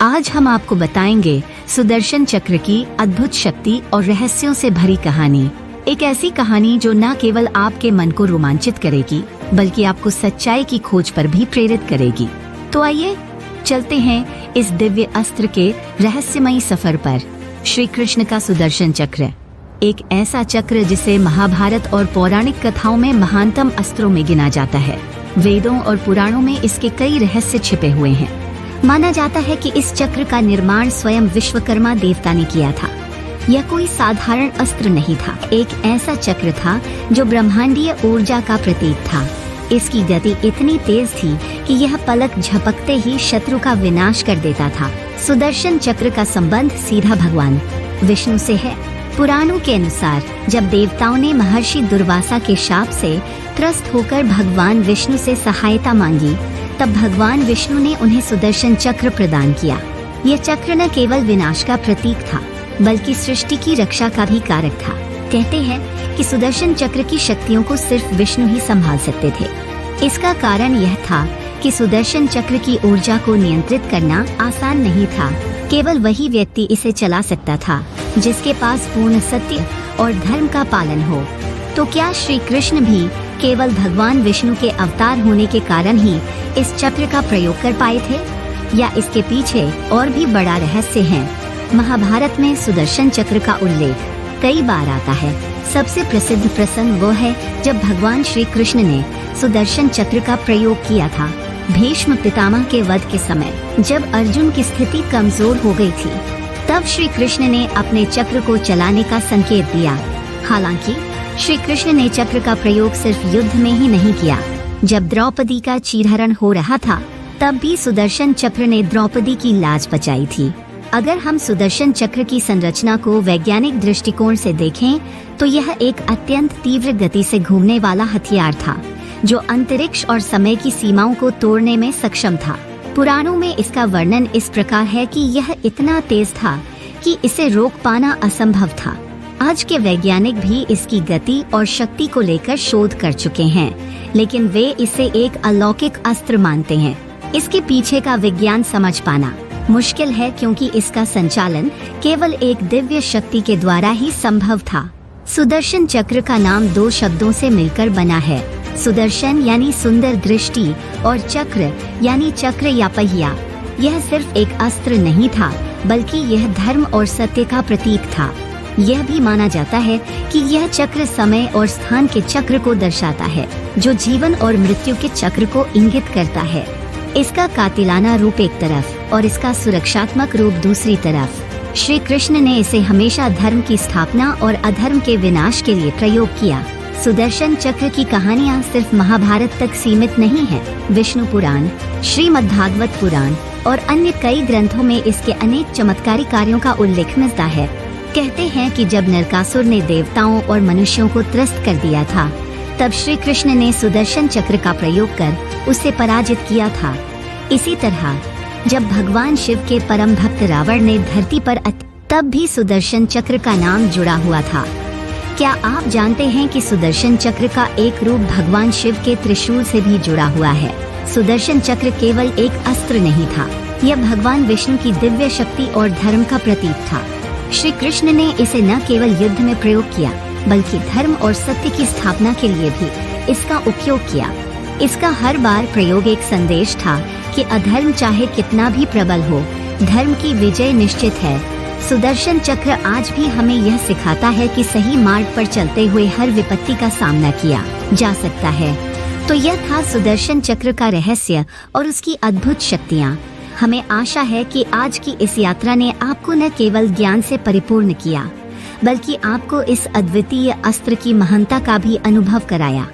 आज हम आपको बताएंगे सुदर्शन चक्र की अद्भुत शक्ति और रहस्यों से भरी कहानी। एक ऐसी कहानी जो न केवल आपके मन को रोमांचित करेगी बल्कि आपको सच्चाई की खोज पर भी प्रेरित करेगी। तो आइए चलते हैं इस दिव्य अस्त्र के रहस्यमयी सफर पर। श्री कृष्ण का सुदर्शन चक्र एक ऐसा चक्र जिसे महाभारत और पौराणिक कथाओं में महानतम अस्त्रों में गिना जाता है। वेदों और पुराणों में इसके कई रहस्य छिपे हुए हैं। माना जाता है कि इस चक्र का निर्माण स्वयं विश्वकर्मा देवता ने किया था। यह कोई साधारण अस्त्र नहीं था, एक ऐसा चक्र था जो ब्रह्मांडीय ऊर्जा का प्रतीक था। इसकी गति इतनी तेज थी कि यह पलक झपकते ही शत्रु का विनाश कर देता था। सुदर्शन चक्र का संबंध सीधा भगवान विष्णु से है। पुराणों के अनुसार जब देवताओं ने महर्षि दुर्वासा के शाप से त्रस्त होकर भगवान विष्णु से सहायता मांगी, तब भगवान विष्णु ने उन्हें सुदर्शन चक्र प्रदान किया। यह चक्र न केवल विनाश का प्रतीक था बल्कि सृष्टि की रक्षा का भी कारक था। कहते हैं कि सुदर्शन चक्र की शक्तियों को सिर्फ विष्णु ही संभाल सकते थे। इसका कारण यह था कि सुदर्शन चक्र की ऊर्जा को नियंत्रित करना आसान नहीं था। केवल वही व्यक्ति इसे चला सकता था जिसके पास पूर्ण सत्य और धर्म का पालन हो। तो क्या श्री कृष्ण भी केवल भगवान विष्णु के अवतार होने के कारण ही इस चक्र का प्रयोग कर पाए थे, या इसके पीछे और भी बड़ा रहस्य है? महाभारत में सुदर्शन चक्र का उल्लेख कई बार आता है। सबसे प्रसिद्ध प्रसंग वो है जब भगवान श्री कृष्ण ने सुदर्शन चक्र का प्रयोग किया था भीष्म पितामह के वध के समय। जब अर्जुन की स्थिति कमजोर हो गई थी, तब श्री कृष्ण ने अपने चक्र को चलाने का संकेत दिया। हालांकि श्री कृष्ण ने चक्र का प्रयोग सिर्फ युद्ध में ही नहीं किया। जब द्रौपदी का चीरहरण हो रहा था, तब भी सुदर्शन चक्र ने द्रौपदी की लाज बचाई थी। अगर हम सुदर्शन चक्र की संरचना को वैज्ञानिक दृष्टिकोण से देखें, तो यह एक अत्यंत तीव्र गति से घूमने वाला हथियार था जो अंतरिक्ष और समय की सीमाओं को तोड़ने में सक्षम था। पुराणों में इसका वर्णन इस प्रकार है कि यह इतना तेज था कि इसे रोक पाना असंभव था। आज के वैज्ञानिक भी इसकी गति और शक्ति को लेकर शोध कर चुके हैं, लेकिन वे इसे एक अलौकिक अस्त्र मानते हैं। इसके पीछे का विज्ञान समझ पाना मुश्किल है क्योंकि इसका संचालन केवल एक दिव्य शक्ति के द्वारा ही संभव था। सुदर्शन चक्र का नाम दो शब्दों से मिलकर बना है। सुदर्शन यानी सुंदर दृष्टि और चक्र यानी चक्र या पहिया। यह सिर्फ एक अस्त्र नहीं था बल्कि यह धर्म और सत्य का प्रतीक था। यह भी माना जाता है कि यह चक्र समय और स्थान के चक्र को दर्शाता है, जो जीवन और मृत्यु के चक्र को इंगित करता है। इसका कातिलाना रूप एक तरफ और इसका सुरक्षात्मक रूप दूसरी तरफ। श्री कृष्ण ने इसे हमेशा धर्म की स्थापना और अधर्म के विनाश के लिए प्रयोग किया। सुदर्शन चक्र की कहानियाँ सिर्फ महाभारत तक सीमित नहीं है। विष्णु पुराण, श्रीमद्भागवत पुराण और अन्य कई ग्रंथों में इसके अनेक चमत्कारी कार्यों का उल्लेख मिलता है। कहते हैं कि जब नरकासुर ने देवताओं और मनुष्यों को त्रस्त कर दिया था, तब श्री कृष्ण ने सुदर्शन चक्र का प्रयोग कर उसे पराजित किया था। इसी तरह जब भगवान शिव के परम भक्त रावण ने धरती पर तब भी सुदर्शन चक्र का नाम जुड़ा हुआ था। क्या आप जानते हैं कि सुदर्शन चक्र का एक रूप भगवान शिव के त्रिशूल से भी जुड़ा हुआ है? सुदर्शन चक्र केवल एक अस्त्र नहीं था, यह भगवान विष्णु की दिव्य शक्ति और धर्म का प्रतीक था। श्री कृष्ण ने इसे न केवल युद्ध में प्रयोग किया बल्कि धर्म और सत्य की स्थापना के लिए भी इसका उपयोग किया। इसका हर बार प्रयोग एक संदेश था कि अधर्म चाहे कितना भी प्रबल हो, धर्म की विजय निश्चित है। सुदर्शन चक्र आज भी हमें यह सिखाता है कि सही मार्ग पर चलते हुए हर विपत्ति का सामना किया जा सकता है। तो यह था सुदर्शन चक्र का रहस्य और उसकी अद्भुत शक्तियाँ। हमें आशा है कि आज की इस यात्रा ने आपको न केवल ज्ञान से परिपूर्ण किया बल्कि आपको इस अद्वितीय अस्त्र की महानता का भी अनुभव कराया।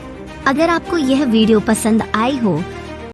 अगर आपको यह वीडियो पसंद आई हो